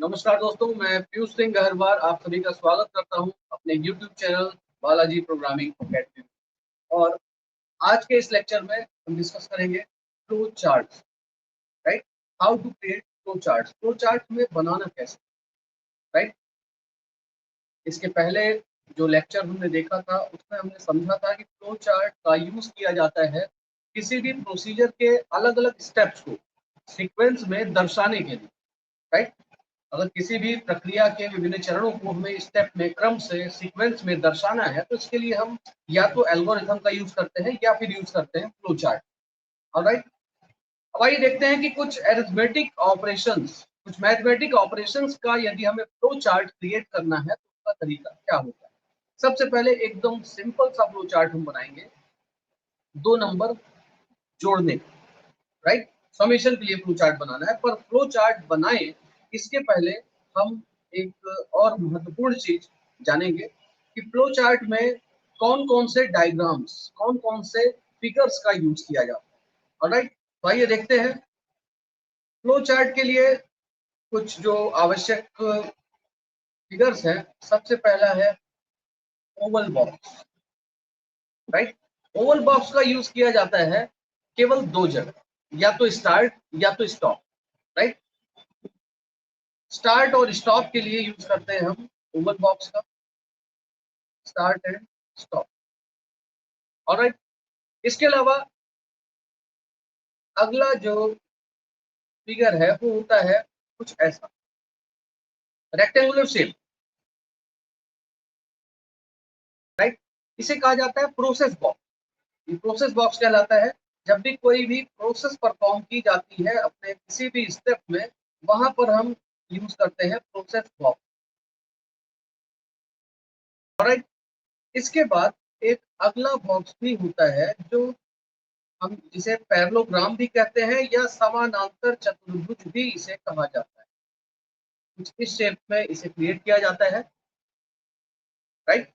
नमस्कार दोस्तों, मैं पीयूष सिंह गहरवार आप सभी का स्वागत करता हूं अपने YouTube channel Balaji programming academy. और आज के इस लेक्चर में हम डिस्कस करेंगे flow charts. Right, how to create flow charts. Flow chart में बनाना कैसे। राइट, इसके पहले जो लेक्चर हमने देखा था उसमें हमने समझा था कि फ्लो चार्ट का यूज किया जाता है किसी भी प्रोसीजर के अलग अलग स्टेप्स को सीक्वेंस में दर्शाने के लिए। राइट, अगर किसी भी प्रक्रिया के विभिन्न चरणों को हमें स्टेप में क्रम से सीक्वेंस में दर्शाना है तो इसके लिए हम या तो एल्गोरिथम का यूज करते हैं या फिर यूज करते हैं फ्लो चार्ट। ऑलराइट, अब आइए देखते हैं कि कुछ एरिथमेटिक ऑपरेशंस, कुछ मैथमेटिक ऑपरेशंस का यदि हमें फ्लो चार्ट क्रिएट करना है तो उसका तरीका क्या होगा। सबसे पहले एकदम सिंपल सा फ्लो चार्ट हम बनाएंगे, दो नंबर जोड़ने। राइट, समेशन के लिए फ्लो चार्ट बनाना है, पर फ्लो चार्ट बनाए इसके पहले हम एक और महत्वपूर्ण चीज जानेंगे कि फ्लो चार्ट में कौन कौन से डायग्राम्स, कौन कौन से फिगर्स का यूज किया जाता है। ऑलराइट, तो आइए देखते हैं फ्लो चार्ट के लिए कुछ जो आवश्यक फिगर्स हैं। सबसे पहला है Oval box. Right, Oval box का यूज किया जाता है केवल दो जगह, या तो स्टार्ट या तो स्टॉप। राइट, स्टार्ट और स्टॉप के लिए यूज करते हैं हम ओवल बॉक्स का, स्टार्ट एंड स्टॉप। ऑलराइट, इसके अलावा अगला जो फिगर है वो होता है कुछ ऐसा, रेक्टेंगुलर शेप। राइट, इसे कहा जाता है प्रोसेस बॉक्स। ये प्रोसेस बॉक्स कहलाता है जब भी कोई भी प्रोसेस परफॉर्म की जाती है अपने किसी भी स्टेप में, वहां पर हम यूज करते हैं प्रोसेस बॉक्स। ऑलराइट, इसके बाद एक अगला बॉक्स भी होता है जो हम जिसे पैरेललोग्राम भी कहते हैं या समानांतर चतुर्भुज भी इसे कहा जाता है। कुछ इस शेप में इसे क्रिएट किया जाता है। राइट,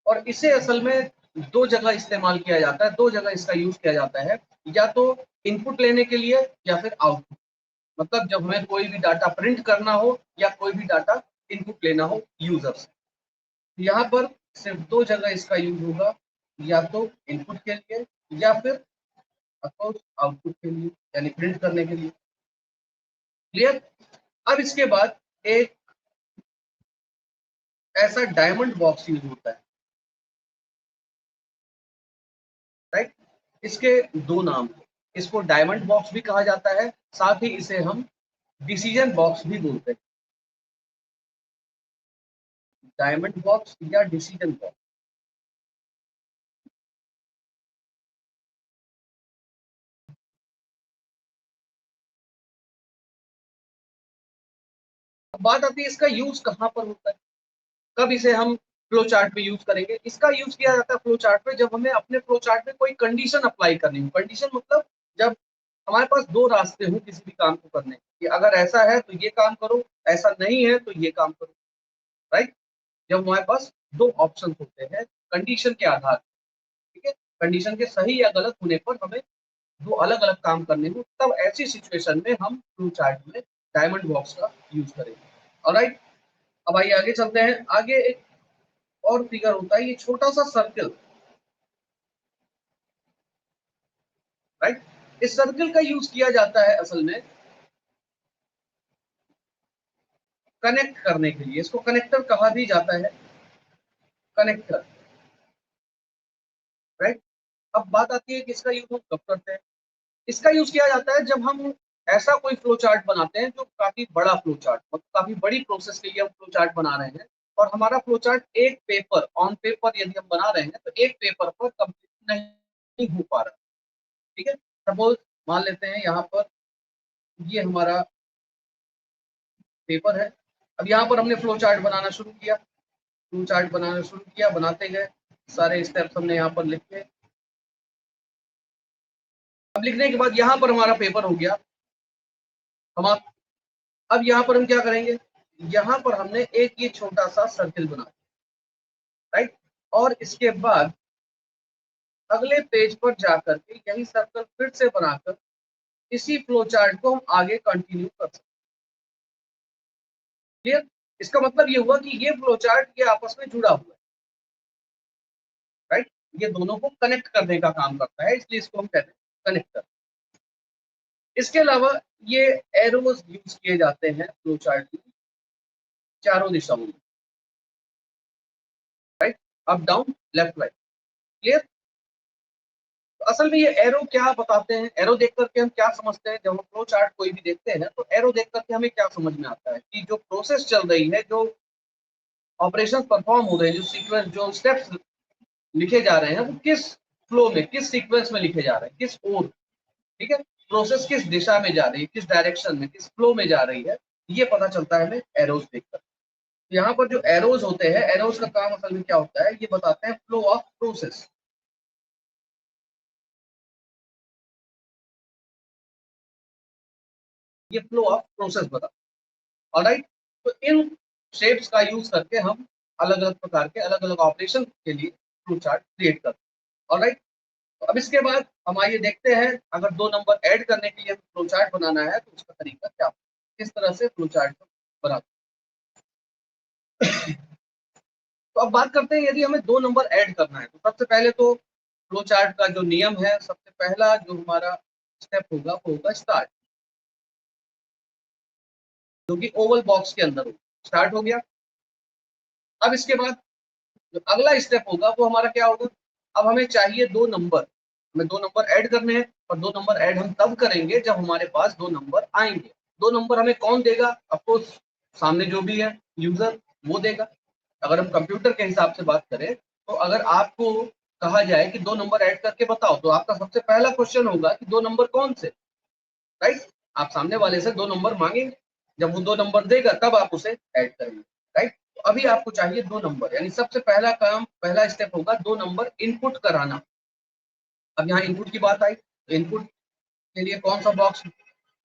और इसे असल में दो जगह इस्तेमाल किया जाता है, दो जगह इसका यूज किया जाता है, या तो इनपुट लेने के लिए या फिर आउटपुट। मतलब जब हमें कोई भी डाटा प्रिंट करना हो या कोई भी डाटा इनपुट लेना हो यूजर से, यहाँ पर सिर्फ दो जगह इसका यूज होगा, या तो इनपुट के लिए या फिर आउटपुट के लिए, यानी प्रिंट करने के लिए। क्लियर। अब इसके बाद एक ऐसा डायमंड बॉक्स यूज होता है। राइट, इसके दो नाम हैं। इसको डायमंड बॉक्स भी कहा जाता है, साथ ही इसे हम डिसीजन बॉक्स भी बोलते हैं। डायमंड बॉक्स या डिसीजन बॉक्स। अब बात आती है इसका यूज कहाँ पर होता है, कब इसे हम फ्लो चार्ट में यूज करेंगे। इसका यूज किया जाता है फ्लो चार्ट में जब हमें अपने फ्लो चार्ट में कोई कंडीशन अप्लाई करनी हो। कंडीशन मतलब जब हमारे पास दो रास्ते हो किसी भी काम को करने के, कि अगर ऐसा है तो ये काम करो, ऐसा नहीं है तो ये काम करो। राइट, जब हमारे पास दो ऑप्शन होते हैं कंडीशन के आधार पर, ठीक है, कंडीशन के सही या गलत होने पर हमें दो अलग अलग काम करने हो, तब ऐसी सिचुएशन में हम फ्लो चार्ट में डायमंड बॉक्स का यूज करेंगे। ऑलराइट, अब आइए आगे चलते हैं। आगे एक और फिगर होता है, ये छोटा सा सर्कल। राइट, इस सर्कल का यूज किया जाता है असल में कनेक्ट करने के लिए। इसको कनेक्टर कहा भी जाता है, कनेक्टर। राइट, अब बात आती है कि इसका यूज हम कब करते हैं। इसका यूज किया जाता है जब हम ऐसा कोई फ्लो चार्ट बनाते हैं जो काफी बड़ा फ्लो चार्ट, मतलब काफी बड़ी प्रोसेस के लिए हम फ्लो चार्ट बना रहे हैं, और हमारा फ्लो चार्ट एक पेपर ऑन पेपर यदि हम बना रहे हैं तो एक पेपर पर कंप्लीट नहीं हो पा रहा। ठीक है, सपोज मान लेते हैं यहाँ पर ये हमारा पेपर है। अब यहाँ पर हमने फ्लो चार्ट बनाना शुरू किया, फ्लो चार्ट बनाना शुरू किया, बनाते गए, सारे स्टेप्स हमने यहाँ पर लिखे। अब लिखने के बाद यहाँ पर हमारा पेपर हो गया। हम अब यहाँ पर हम क्या करेंगे, यहाँ पर हमने एक ये छोटा सा सर्किल बना। राइट, और इसके बाद अगले पेज पर जाकर के यही सर्कल फिर से बनाकर इसी फ्लो चार्ट को हम आगे कंटिन्यू कर सकते क्लियर? इसका मतलब ये हुआ कि ये फ्लो चार्ट ये आपस में जुड़ा हुआ है, राइट? ये दोनों को कनेक्ट करने का काम करता है, इसलिए इसको हम कहते हैं कनेक्टर। इसके अलावा ये एरोज यूज किए जाते हैं फ्लो चार्ट में चारों दिशाओं में, right? Up down left right. Clear? तो असल में ये एरो क्या बताते हैं, एरो देख करके हम क्या समझते हैं, जब हम फ्लो चार्ट कोई भी देखते हैं तो एरो देख करके हमें क्या समझ में आता है कि जो प्रोसेस चल रही है, जो ऑपरेशन परफॉर्म हो रहे हैं, जो सीक्वेंस, जो स्टेप्स लिखे जा रहे हैं, वो किस फ्लो में, किस सीक्वेंस में लिखे जा रहे हैं, किस ओर, ठीक है? प्रोसेस किस दिशा में जा रही है, किस डायरेक्शन में, किस फ्लो में जा रही है, ये पता चलता है हमें एरोज देखकर। यहाँ पर जो एरोज होते हैं, एरोज का काम असल में क्या होता है, ये बताते हैं फ्लो ऑफ प्रोसेस। ये फ्लो ऑफ प्रोसेस बता, ऑलराइट? तो इन शेप्स का यूज करके हम अलग अलग प्रकार के अलग अलग ऑपरेशन के लिए फ्लो चार्ट क्रिएट करते हैं, ऑलराइट? तो अब इसके बाद हम आइए देखते हैं, अगर दो नंबर ऐड करने के लिए फ्लो चार्ट बनाना है तो उसका तरीका क्या, किस तरह से फ्लो चार्ट बनाते हैं। तो अब बात करते हैं, यदि हमें दो नंबर ऐड करना है तो सबसे पहले तो फ्लो चार्ट का जो नियम है, सबसे पहला जो हमारा स्टेप होगा वो होगा स्टार्ट, जो कि ओवल बॉक्स के अंदर होगा। स्टार्ट हो गया। अब इसके बाद जो अगला स्टेप होगा वो हमारा क्या होगा, अब हमें चाहिए दो नंबर, हमें दो नंबर ऐड करने हैं, और दो नंबर ऐड हम तब करेंगे जब हमारे पास दो नंबर आएंगे। दो नंबर हमें कौन देगा? ऑफकोर्स सामने जो भी है यूजर, वो देगा। अगर हम कंप्यूटर के हिसाब से बात करें तो अगर आपको कहा जाए कि दो नंबर ऐड करके बताओ, तो आपका सबसे पहला क्वेश्चन होगा कि दो नंबर कौन से, राइट? आप सामने वाले से दो नंबर मांगेंगे, जब वो दो नंबर देगा तब आप उसे ऐड करेंगे, राइट? तो अभी आपको चाहिए दो नंबर, यानी सबसे पहला काम, पहला स्टेप होगा दो नंबर इनपुट कराना। अब यहाँ इनपुट की बात आई तो इनपुट के लिए कौन सा बॉक्स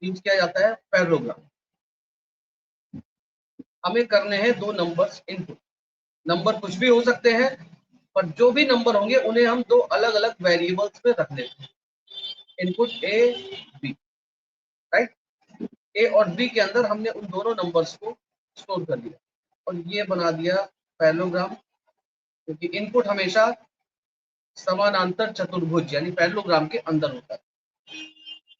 यूज किया जाता है? पैरेललोग्राम। हमें करने हैं दो नंबर्स इनपुट। नंबर कुछ भी हो सकते हैं, पर जो भी नंबर होंगे उन्हें हम दो अलग अलग वेरिएबल्स में रख देते हैं, इनपुट ए बी, राइट? ए और बी के अंदर हमने उन दोनों नंबर्स को स्टोर कर लिया और ये बना दिया पैरेललोग्राम, क्योंकि इनपुट हमेशा समानांतर चतुर्भुज यानी पैरेललोग्राम के अंदर होता है।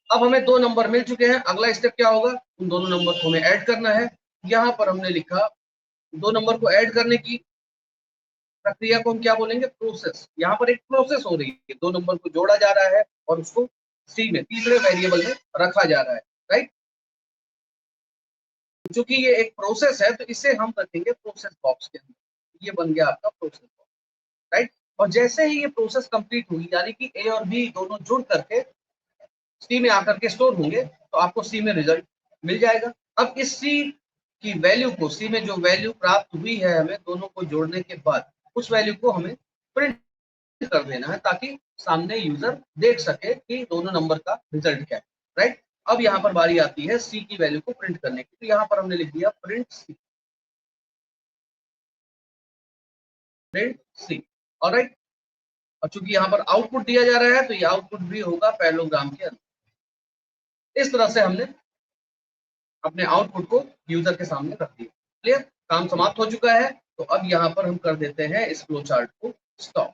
अब हमें दो नंबर मिल चुके हैं, अगला स्टेप क्या होगा? उन दोनों नंबर को हमें ऐड करना है। यहाँ पर हमने लिखा, दो नंबर को ऐड करने की प्रक्रिया को हम क्या बोलेंगे? प्रोसेस। यहाँ पर एक प्रोसेस हो रही है, दो नंबर को जोड़ा जा रहा है और उसको सी में, तीसरे वेरिएबल में रखा जा रहा है, राइट? चूंकि ये एक प्रोसेस है तो इसे हम रखेंगे प्रोसेस बॉक्स के अंदर। ये बन गया आपका प्रोसेस बॉक्स, राइट? और जैसे ही ये प्रोसेस कंप्लीट हुई, यानी कि ए और बी दोनों जुड़ करके सी में आकर के स्टोर होंगे, तो आपको सी में रिजल्ट मिल जाएगा। अब इस सी की वैल्यू को, सी में जो वैल्यू प्राप्त हुई है हमें दोनों को जोड़ने के बाद, उस वैल्यू को हमें प्रिंट कर देना है, ताकि सामने यूजर देख सके कि दोनों नंबर का रिजल्ट क्या है, राइट? अब यहाँ पर बारी आती है सी की वैल्यू को प्रिंट करने की, तो यहाँ पर हमने लिख दिया प्रिंट सी, प्रिंट सी, ऑलराइट? और चूंकि यहाँ पर आउटपुट दिया जा रहा है तो ये आउटपुट भी होगा पैरेललोग्राम के अंदर। इस तरह से हमने अपने आउटपुट को यूजर के सामने रख दिया। क्लियर? काम समाप्त हो चुका है। तो अब यहाँ पर हम कर देते हैं इस फ्लो चार्ट को स्टॉप।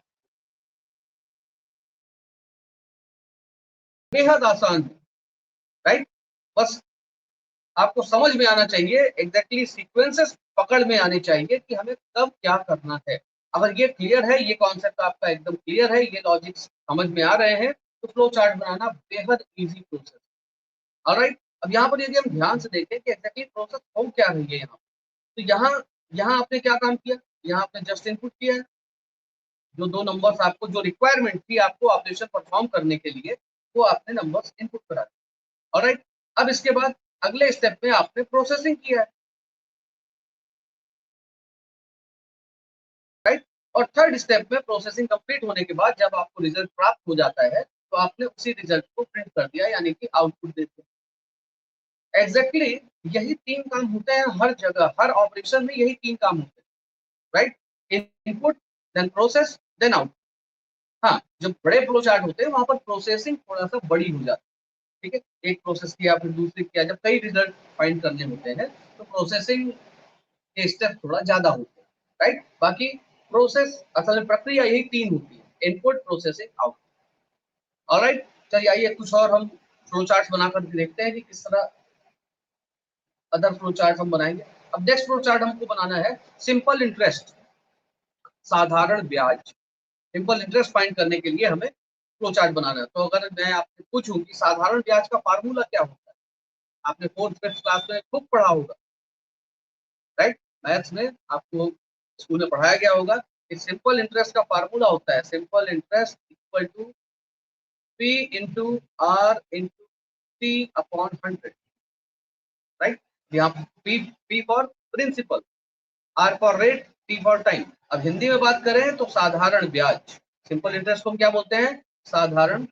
बेहद आसान है, राइट? बस आपको समझ में आना चाहिए, एग्जैक्टली सीक्वेंसेस पकड़ में आने चाहिए कि हमें कब क्या करना है। अगर ये क्लियर है, ये कॉन्सेप्ट आपका एकदम क्लियर है, ये लॉजिक समझ में आ रहे हैं, तो फ्लो चार्ट बनाना बेहद इजी प्रोसेस। ऑलराइट? अब यहाँ पर यदि हम ध्यान से देखें कि एग्जैक्टली प्रोसेस हो क्या रही है यहाँ, तो यहाँ यहाँ आपने क्या काम किया? यहाँ आपने जस्ट इनपुट किया है, जो दो नंबर्स आपको, जो रिक्वायरमेंट थी आपको ऑपरेशन परफॉर्म करने के लिए, वो आपने नंबर्स इनपुट करा दिए। ऑलराइट? अब इसके बाद अगले स्टेप में आपने प्रोसेसिंग किया है, राइट? और थर्ड स्टेप में प्रोसेसिंग कंप्लीट होने के बाद जब आपको रिजल्ट प्राप्त हो जाता है, तो आपने उसी रिजल्ट को प्रिंट कर दिया, यानी कि आउटपुट दे दिया। एग्जैक्टली यही तीन काम होते हैं हर जगह, हर ऑपरेशन में यही तीन काम होते हैं, right? Input, then process, then out. हाँ, जब बड़े फ्लो चार्ट होते हैं वहां पर प्रोसेसिंग थोड़ा सा बड़ी हो जाती है, ठीक है? एक प्रोसेस किया फिर दूसरी किया, जब कई रिजल्ट फाइंड करने होते हैं तो प्रोसेसिंग के स्टेप थोड़ा ज्यादा होते हैं, राइट। बाकी प्रोसेस असल में प्रक्रिया यही तीन होती है, इनपुट, प्रोसेसिंग, आउटपुट। ऑलराइट, चलिए आइए कुछ और हम फ्लो चार्ट बनाकर देखते हैं कि किस तरह अदर फ्लो चार्ट हम बनाएंगे। अब नेक्स्ट फ्लो चार्ट हमको बनाना है सिंपल इंटरेस्ट, साधारण ब्याज। सिंपल इंटरेस्ट फाइंड करने के लिए हमें फ्लो चार्ट बनाना है। तो अगर मैं आपसे पूछूं कि साधारण ब्याज का फार्मूला क्या होता है, आपने फोर्थ फिफ्थ क्लास में खूब पढ़ा होगा, राइट। मैथ्स में आपको स्कूल में पढ़ाया गया होगा कि सिंपल इंटरेस्ट का फार्मूला होता है simple interest equal to P into are into T upon 100, right. यहाँ P for principal, R for rate, T for time. अब हिंदी में बात करें तो साधारण ब्याज, सिंपल इंटरेस्ट को हम क्या बोलते हैं, साधारण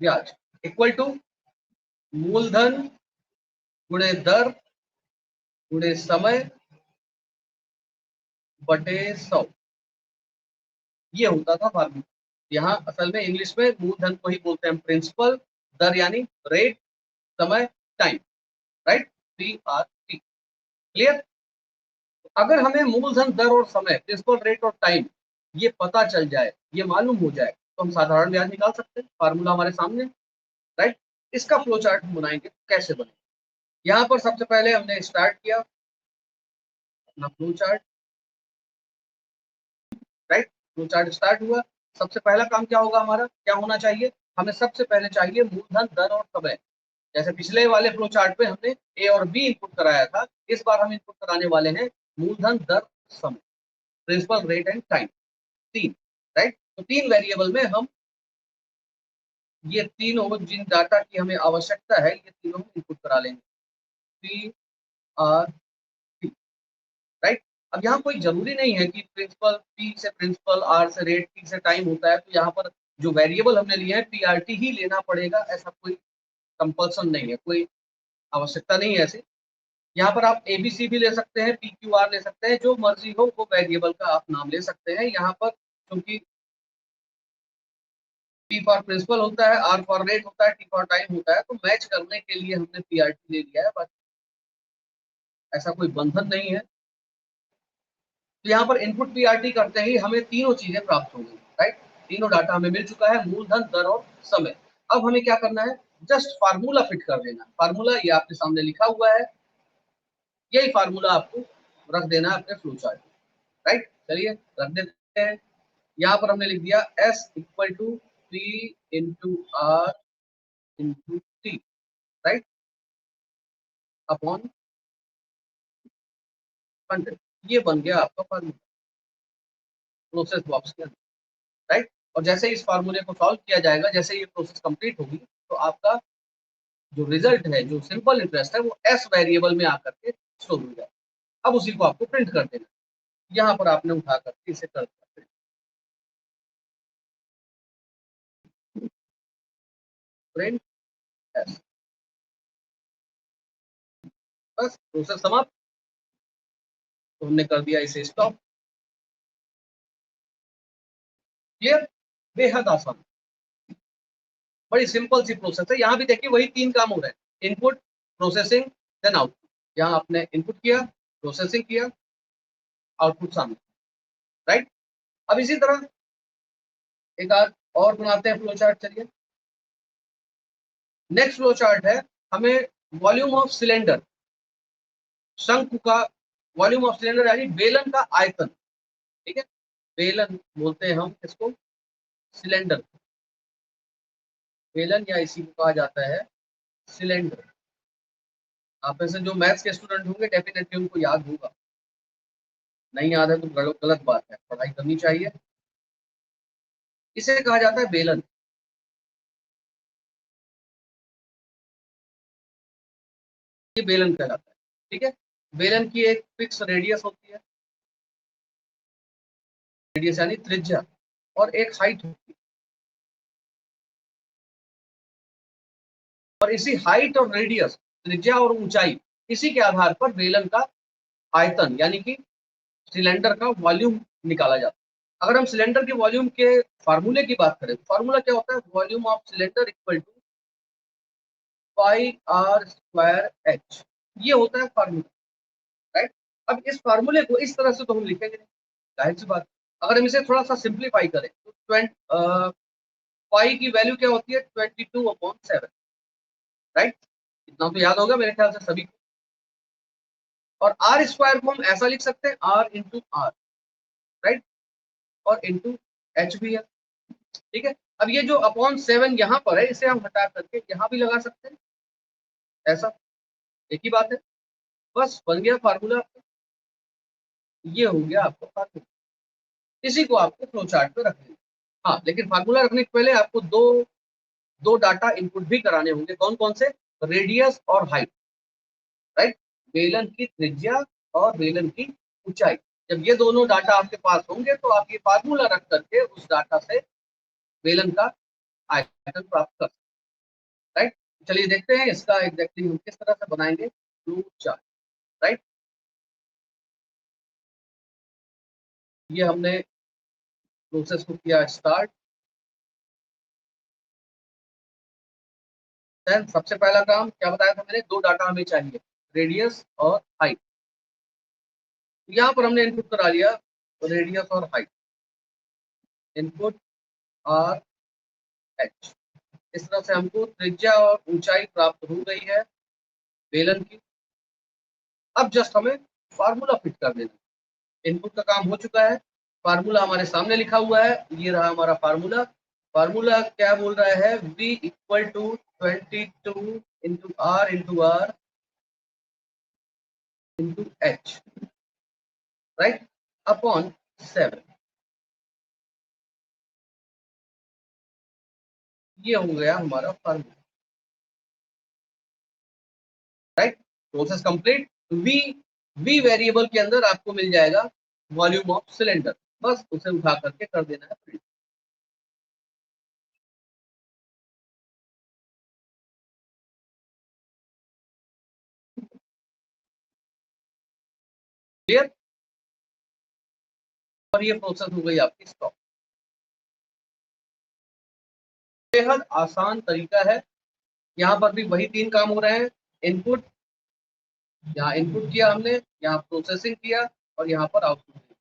ब्याज, इक्वल टू मूलधन गुणे दर गुणे समय बटे 100। ये होता था फार्मूला। यहाँ असल में इंग्लिश में मूलधन को ही बोलते हैं प्रिंसिपल, दर यानी रेट, समय time, right, P R T. Clear. अगर हमें मूलधन, दर और समय, प्रिंसिपल, रेट और टाइम ये पता चल जाए, ये मालूम हो जाए, तो हम साधारण ब्याज निकाल सकते हैं। फार्मूला हमारे सामने, राइट। इसका फ्लो चार्ट हम बनाएंगे, कैसे बने। यहाँ पर सबसे पहले हमने स्टार्ट किया अपना flow chart, right. Flow chart start हुआ। सबसे पहला काम क्या होगा हमारा, क्या होना चाहिए, हमें सबसे पहले चाहिए मूलधन, दर और समय। जैसे पिछले वाले फ्लो चार्ट पे हमने ए और बी इनपुट कराया था, इस बार हम इनपुट कराने वाले हैं मूलधन, दर, समय, प्रिंसिपल, रेट एंड टाइम, तीन, राइट। तो तीन वेरिएबल में हम ये तीनों जिन डाटा की हमें आवश्यकता है ये तीनों इनपुट करा लेंगे, पी आर टी, राइट। अब यहाँ कोई जरूरी नहीं है कि प्रिंसिपल, पी से प्रिंसिपल, आर से रेट, टी से टाइम होता है, तो यहाँ पर जो वेरिएबल हमने लिए हैं पी आर टी ही लेना पड़ेगा, ऐसा कोई कंपल्सन नहीं है, कोई आवश्यकता नहीं है ऐसे। यहाँ पर आप एबीसी भी ले सकते हैं, पी क्यू आर ले सकते हैं, जो मर्जी हो वो वेरिएबल का आप नाम ले सकते हैं। यहाँ पर क्योंकि पी फॉर प्रिंसिपल होता है, आर फॉर रेट होता है, टी फॉर टाइम होता है, तो मैच करने के लिए हमने पीआरटी ले लिया है, बस ऐसा कोई बंधन नहीं है। तो यहाँ पर इनपुट पीआरटी करते ही हमें तीनों चीजें प्राप्त हो गई, राइट। तीनों डाटा हमें मिल चुका है, मूलधन, दर और समय। अब हमें क्या करना है, जस्ट फार्मूला फिट कर देना। फार्मूला ये आपके सामने लिखा हुआ है, यही फार्मूला आपको रख देना है अपने फ्लो चार्ट, राइट। चलिए रख देते हैं। यहाँ पर हमने लिख दिया S equal to P into are into T, right, upon 100। ये बन गया आपका फार्मूला प्रोसेस बॉक्स के अंदर, राइट। और जैसे ही इस फार्मूले को सॉल्व किया जाएगा, जैसे ये प्रोसेस कंप्लीट होगी, तो आपका जो रिजल्ट है, जो सिंपल इंटरेस्ट है, वो एस वेरिएबल में आकर के स्टोर हो जाएगा। अब उसी को आपको प्रिंट कर देना, यहाँ पर आपने उठा करके इसे कर दिया प्रिंट एस, बस प्रोसेस समाप्त। तो हमने कर दिया इसे स्टॉप। क्लियर, बेहद आसान, बड़ी सिंपल सी प्रोसेस है। यहाँ भी देखिए वही तीन काम हो रहे हैं, इनपुट, प्रोसेसिंग, देन आउटपुट। यहाँ आपने इनपुट किया, प्रोसेसिंग किया, आउटपुट सामने, राइट। अब इसी तरह एक आध और बनाते हैं फ्लो चार्ट, चलिए। नेक्स्ट फ्लो चार्ट है, हमें वॉल्यूम ऑफ सिलेंडर, शंकु का वॉल्यूम ऑफ सिलेंडर यानी बेलन का आयतन, ठीक है। बेलन बोलते हैं हम इसको, सिलेंडर, बेलन या इसी को कहा जाता है सिलेंडर। आप में से जो मैथ्स के स्टूडेंट होंगे डेफिनेटली उनको याद होगा, नहीं याद है तो गलत बात है, पढ़ाई करनी चाहिए। इसे कहा जाता है बेलन, ये बेलन कहलाता है, ठीक है। बेलन की एक फिक्स रेडियस होती है, रेडियस यानी त्रिज्या, और एक हाइट होती है, और इसी हाइट और रेडियस, त्रिज्या और ऊंचाई, इसी के आधार पर बेलन का आयतन यानी कि सिलेंडर का वॉल्यूम निकाला जाता है। अगर हम सिलेंडर के वॉल्यूम के फार्मूले की बात करें, फार्मूला क्या होता है, volume of cylinder equal to pi r square h, ये होता है फार्मूला, राइट। अब इस फार्मूले को इस तरह से तो हम लिखेंगे नहीं, जाहिर सी बात। अगर हम इसे थोड़ा सा सिंप्लीफाई करें तो पाई की वैल्यू क्या होती है 22/7, राइट। इतना तो याद होगा मेरे ख्याल से सभी को। और आर स्क्वायर को हम ऐसा लिख सकते हैं आर इंटू आर, राइट, और इंटू एच भी है, ठीक है। अब ये जो अपॉन 7 यहाँ पर है इसे हम हटा करके यहाँ भी लगा सकते हैं, ऐसा एक ही बात है, बस बन गया फार्मूला। ये हो गया आपका फार्मूला, इसी को आपको फ्लो चार्ट पे रखना है। हाँ, लेकिन फार्मूला रखने के पहले आपको दो दो डाटा इनपुट भी कराने होंगे। कौन कौन से? रेडियस और हाइट, राइट। बेलन की त्रिज्या और बेलन की ऊंचाई। जब ये दोनों डाटा आपके पास होंगे तो आप ये फार्मूला रख करके उस डाटा से बेलन का आयतन प्राप्त कर सकते हैं, राइट। चलिए देखते हैं इसका एग्जैक्टली हम किस तरह से बनाएंगे फ्लो चार्ट, राइट। ये हमने प्रोसेस को किया स्टार्ट। देन सबसे पहला काम क्या बताया था मैंने, दो डाटा हमें चाहिए, रेडियस और हाइट। यहाँ पर हमने इनपुट करा लिया रेडियस और हाइट, इनपुट आर एच। इस तरह से हमको त्रिज्या और ऊंचाई प्राप्त हो गई है बेलन की। अब जस्ट हमें फार्मूला फिट कर देना, इनपुट का काम हो चुका है, फार्मूला हमारे सामने लिखा हुआ है, ये रहा हमारा फार्मूला। फार्मूला क्या बोल रहा है, v equal to 22 into are into h, right, upon 7। ये हो गया हमारा formula, right. Process complete. We we variable के अंदर आपको मिल जाएगा वॉल्यूम ऑफ सिलेंडर, बस उसे उठा करके कर देना है प्रिंट। क्लियर। और ये प्रोसेस हो गई आपकी स्टॉप। बेहद आसान तरीका है, यहाँ पर भी वही तीन काम हो रहे हैं, इनपुट, यहाँ इनपुट किया हमने, यहाँ प्रोसेसिंग किया और यहाँ पर आउटपुट किया,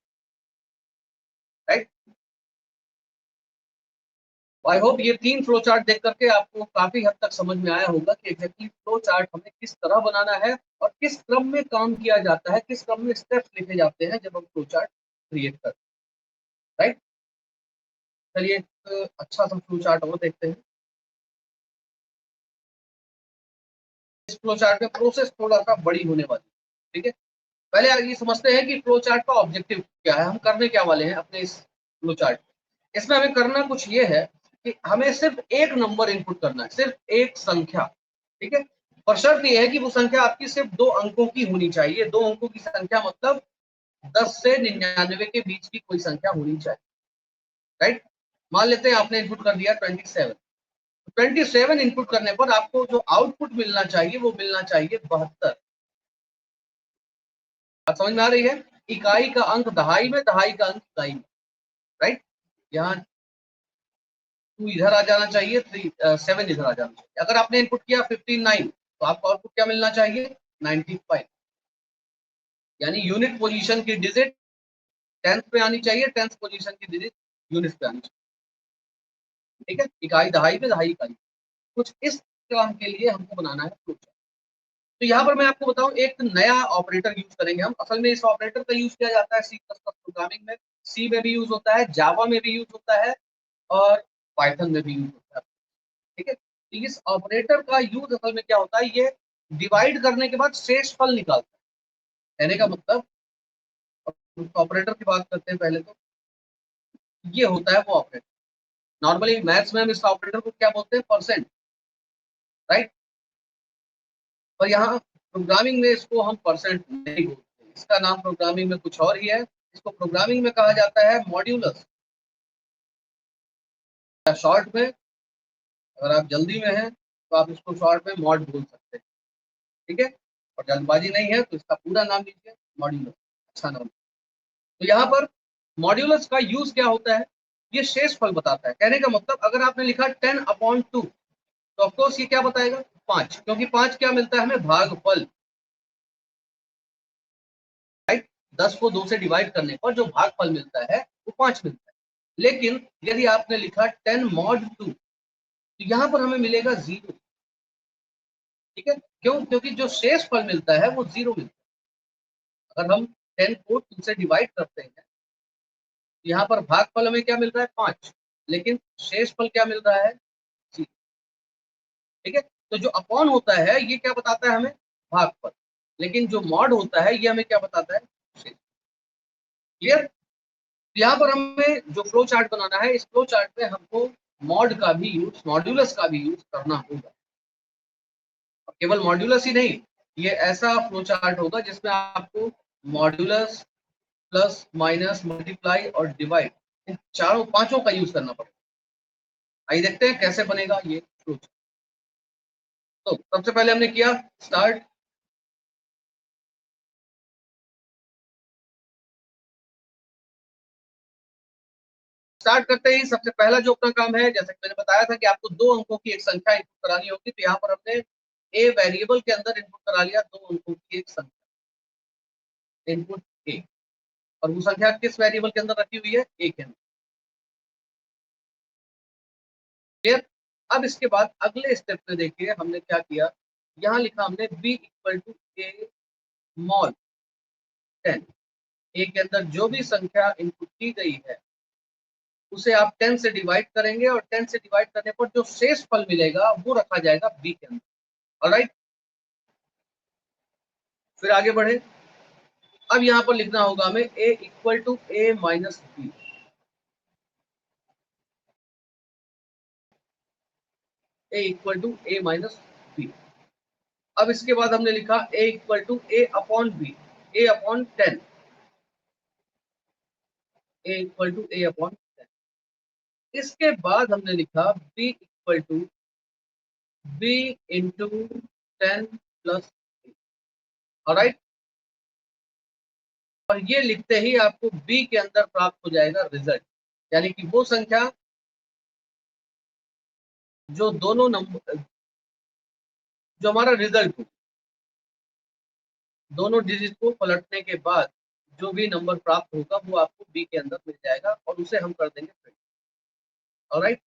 राइट। आई होप ये तीन फ्लो चार्ट देख करके आपको काफी हद तक समझ में आया होगा कि एग्जैक्टली फ्लो चार्ट हमें किस तरह बनाना है और किस क्रम में काम किया जाता है, किस क्रम में स्टेप्स लिखे जाते हैं जब हम फ्लो चार्ट क्रिएट करते हैं, राइट। चलिए एक अच्छा सा फ्लो चार्ट और देखते हैं। इस फ्लो चार्ट में प्रोसेस थोड़ा सा बड़ी होने वाली है, ठीक है। पहले ये समझते हैं कि फ्लो चार्ट का ऑब्जेक्टिव क्या है, हम करने क्या वाले हैं अपने इस फ्लो चार्ट में। इसमें हमें करना कुछ ये है कि हमें सिर्फ एक नंबर इनपुट करना है, सिर्फ एक संख्या, ठीक है। और शर्त यह है कि वो संख्या आपकी सिर्फ 2 अंकों की होनी चाहिए। 2 अंकों की संख्या मतलब 10 से 99 के बीच की कोई संख्या होनी चाहिए, राइट। मान लेते हैं आपने इनपुट कर दिया 27। 27 इनपुट करने पर आपको जो आउटपुट मिलना चाहिए वो मिलना चाहिए 72। बात समझ में आ रही है? इकाई का अंक दहाई में, दहाई का अंक इकाई में, राइट। यहाँ 2 इधर आ जाना चाहिए, 7 इधर आ जाना चाहिए। अगर आपने इनपुट किया 59 तो आपको आउटपुट क्या मिलना चाहिए 95। यानी यूनिट पोजीशन की डिजिट 10th पे आनी चाहिए, 10th पोजीशन की डिजिट यूनिट पे आनी चाहिए, ठीक है। इकाई दहाई में, दहाई इकाई। कुछ इस काम के लिए हमको बनाना है फ्लो चार्ट। तो यहाँ पर मैं आपको बताऊं एक नया ऑपरेटर यूज करेंगे हम। असल में इस ऑपरेटर का यूज किया जाता है सी प्लस प्लस प्रोग्रामिंग में, सी में भी यूज होता है, जावा में भी यूज होता है और पाइथन में भी यूज होता है, ठीक है। तो इस ऑपरेटर का यूज असल में क्या होता है, ये डिवाइड करने के बाद शेष फल निकालता है। कहने का मतलब, ऑपरेटर की बात करते हैं पहले तो, ये होता है वो ऑपरेटर। नॉर्मली मैथ्स में हम इस ऑपरेटर को क्या बोलते हैं, परसेंट, राइट। और यहाँ प्रोग्रामिंग में इसको हम परसेंट नहीं बोलते, इसका नाम प्रोग्रामिंग में कुछ और ही है। इसको प्रोग्रामिंग में कहा जाता है मॉड्यूलस, या शॉर्ट में, अगर आप जल्दी में हैं तो आप इसको शॉर्ट में मॉड बोल सकते हैं, ठीक है। और जल्दबाजी नहीं है तो इसका पूरा नाम लीजिए मॉड्यूलस, अच्छा नाम। तो यहाँ पर मॉड्यूलस का यूज क्या होता है, ये शेष फल बताता है। कहने का मतलब अगर आपने लिखा 10/2 तो ऑफकोर्स ये क्या बताएगा 5, क्योंकि 5 क्या मिलता है हमें, भागफल, राइट। 10 को 2 से डिवाइड करने पर जो भागफल मिलता है वो 5 मिलता है। लेकिन यदि आपने लिखा 10 mod 2 तो यहाँ पर हमें मिलेगा 0। ठीक है, क्यों? क्योंकि जो शेष फल मिलता है वो 0 मिलता है। अगर हम 10 को 2 से डिवाइड करते हैं, यहाँ पर भागफल हमें क्या मिल रहा है? 5, लेकिन शेष फल क्या मिल रहा है? 0। ठीक है, तो जो अपॉन होता है ये क्या बताता है हमें? भागफल। लेकिन जो मॉड होता है ये हमें क्या बताता है? शेष। क्लियर? यहाँ पर हमें जो फ्लो चार्ट बनाना है, इस फ्लो चार्ट में हमको मॉड का भी यूज, मॉड्यूलस का भी यूज करना होगा। केवल मॉड्यूलस ही नहीं, ये ऐसा फ्लो चार्ट होगा जिसमें आपको मॉड्यूलस, प्लस, माइनस, मल्टीप्लाई और डिवाइड, इन चारों पांचों का यूज करना पड़ेगा। आइए देखते हैं कैसे बनेगा ये फ्लो चार्ट। तो सबसे पहले हमने किया स्टार्ट। स्टार्ट करते ही सबसे पहला जो अपना काम है, जैसे कि मैंने बताया था कि आपको 2 अंकों की एक संख्या इनपुट करानी होगी, तो यहाँ पर हमने ए वेरिएबल के अंदर इनपुट करा लिया 2 अंकों की एक संख्या, इनपुट ए। और वो संख्या किस वेरिएबल के अंदर रखी हुई है? ए के अंदर। क्लियर? अब इसके बाद अगले स्टेप में देखिए हमने क्या किया, यहाँ लिखा हमने b equal to a mod 10। A के अंदर जो भी संख्या इनपुट की गई है उसे आप 10 से डिवाइड करेंगे, और 10 से डिवाइड करने पर जो शेष फल मिलेगा वो रखा जाएगा बी के अंदर। ऑलराइट, फिर आगे बढ़े। अब यहाँ पर लिखना होगा हमें a equal to a minus b. a equal to a minus b. अब इसके बाद हमने लिखा a equal to a upon b, a upon 10, a equal to a upon 10। इसके बाद हमने लिखा b equal to b into 10 plus. Alright, और ये लिखते ही आपको b के अंदर प्राप्त हो जाएगा रिजल्ट, यानी कि वो संख्या जो दोनों नंबर, जो हमारा रिजल्ट हो, दोनों डिजिट को पलटने के बाद जो भी नंबर प्राप्त होगा वो आपको बी के अंदर मिल जाएगा, और उसे हम कर देंगे प्रिंट। ऑलराइट,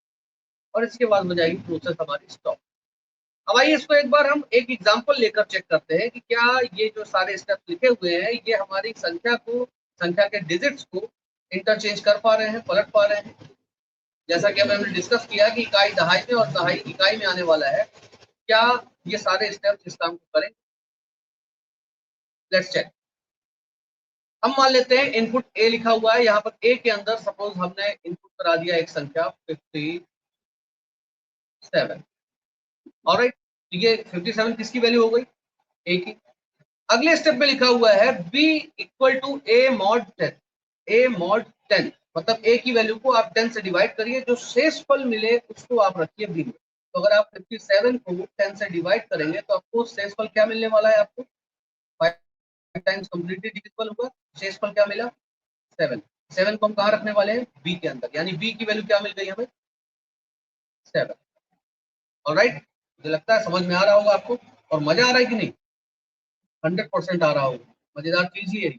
और इसके बाद हो जाएगी प्रोसेस हमारी स्टॉप। अब आइए इसको एक बार हम एक एग्जांपल लेकर चेक करते हैं कि क्या ये जो सारे स्टेप्स लिखे हुए हैं ये हमारी संख्या को, संख्या के डिजिट्स को इंटरचेंज कर पा रहे हैं, पलट पा रहे हैं। जैसा कि हमने डिस्कस किया कि इकाई दहाई में और दहाई इकाई में आने वाला है, क्या ये सारे स्टेप्स इस काम को करेंगे? Let's check. हम मान लेते हैं इनपुट ए लिखा हुआ है, यहाँ पर ए के अंदर सपोज हमने इनपुट करा दिया एक संख्या 57। ऑलराइट, ये 57 किसकी वैल्यू हो गई? ए की। अगले स्टेप में लिखा हुआ है b equal to a mod 10, a mod 10 मतलब a की वैल्यू को आप 10 से डिवाइड करिए, जो शेष फल मिले उसको आप रखिए b में। तो अगर आप 57 को 10 से डिवाइड करेंगे तो आपको शेष फल क्या मिलने वाला है? आपको 5 टाइम्स कंप्लीटली डिविजिबल होगा, शेष फल क्या मिला? 7। 7 को हम कहाँ रखने वाले हैं? b के अंदर, यानी b की वैल्यू क्या मिल गई हमें? 7। ऑलराइट, मुझे लगता है समझ में आ रहा होगा आपको, और मजा आ रहा है कि नहीं? 100% आ रहा होगा, मजेदार चीज ही है।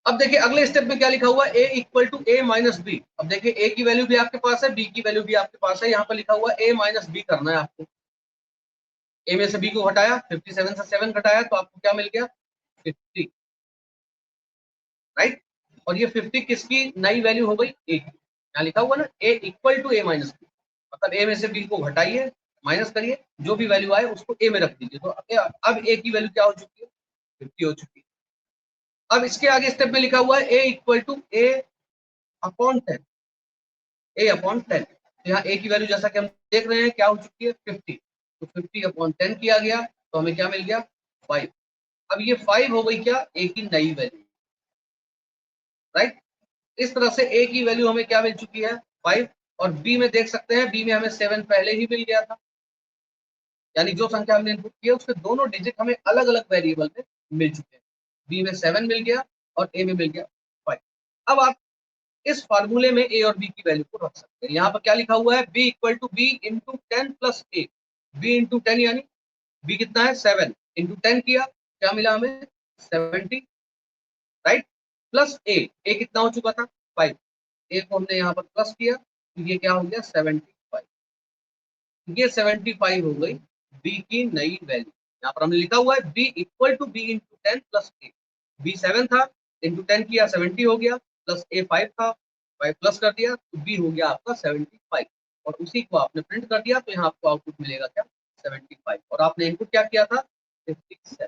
अब देखिए अगले स्टेप में क्या लिखा हुआ है, a equal to a minus b. अब देखिए a की वैल्यू भी आपके पास है, b की वैल्यू भी आपके पास है, यहाँ पर लिखा हुआ है a माइनस बी करना है आपको। a में से b को घटाया, 57 से 7 घटाया तो आपको क्या मिल गया? 50। राइट, और ये 50 किसकी नई वैल्यू हो गई? a की। यहाँ लिखा हुआ ना a equal to a minus b, मतलब a में से b को घटाइए, माइनस करिए, जो भी वैल्यू आए उसको a में रख दीजिए। तो अब a की वैल्यू क्या हो चुकी है? 50 हो चुकी है। अब इसके आगे स्टेप में लिखा हुआ है a equal to a upon 10, a upon 10। तो यहाँ ए की वैल्यू जैसा कि हम देख रहे हैं क्या हो चुकी है? 50। तो 50 अपॉन 10 किया गया तो हमें क्या मिल गया? 5। अब ये 5 हो गई क्या? ए की नई वैल्यू। राइट, इस तरह से ए की वैल्यू हमें क्या मिल चुकी है? 5। और बी में देख सकते हैं, बी में हमें 7 पहले ही मिल गया था, यानी जो संख्या हमने इनपुट की है उसके दोनों डिजिट हमें अलग अलग वेरिएबल में मिल चुके हैं। बी में 7 मिल गया और ए में मिल गया 5। अब आप इस फार्मूले में ए और बी की वैल्यू को रख सकते हैं। यहाँ पर क्या लिखा हुआ है? B equal to b into 10 plus a. B into 10 यानी बी कितना है? 7 इंटू 10 किया, क्या मिला हमें? 70। प्लस ए कितना हो चुका था 5, ए को हमने यहाँ पर प्लस किया तो ये क्या हो गया 75, ये 75 हो गई बी की नई वैल्यू। यहाँ पर हमने लिखा हुआ है b equal to b into 10 plus a, b 7 था इंटू 10 किया 70 हो गया, प्लस ए 5 था 5 प्लस कर दिया तो बी हो गया आपका 75, और उसी को आपने प्रिंट कर दिया तो यहाँ आपको आउटपुट मिलेगा क्या 75, और आपने इनपुट क्या किया था 57।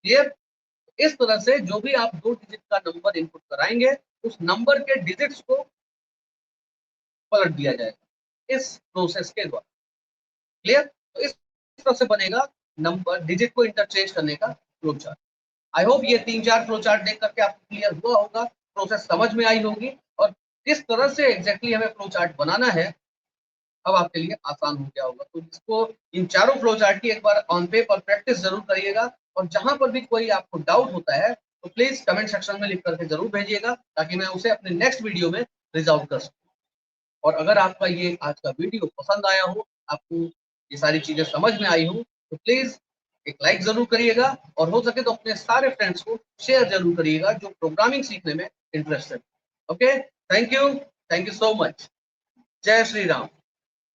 क्लियर? इस तरह से जो भी आप 2 डिजिट का नंबर इनपुट कराएंगे उस नंबर के डिजिट्स को पलट दिया जाएगा इस प्रोसेस के द्वारा। क्लियर? तो इस तरह से बनेगा नंबर डिजिट को इंटरचेंज करने का फ्लो चार्ट। आई होप ये 3-4 फ्लो चार्ट देख करके आपको क्लियर हुआ होगा, प्रोसेस समझ में आई होगी, और किस तरह से एग्जैक्टली हमें फ्लो चार्ट बनाना है अब आपके लिए आसान हो गया होगा। तो इसको इन चारों फ्लो चार्ट की एक बार ऑन पेपर प्रैक्टिस जरूर करिएगा, और जहां पर भी कोई आपको डाउट होता है तो प्लीज कमेंट सेक्शन में लिख करके जरूर भेजिएगा ताकि मैं उसे अपने नेक्स्ट वीडियो में रिजॉल्व कर सकूं। और अगर आपका ये आज का वीडियो पसंद आया हो, आपको ये सारी चीजें समझ में आई हो, तो प्लीज एक लाइक जरूर करिएगा, और हो सके तो अपने सारे फ्रेंड्स को शेयर जरूर करिएगा जो प्रोग्रामिंग सीखने में interested. Okay, thank you so much. जय श्री राम।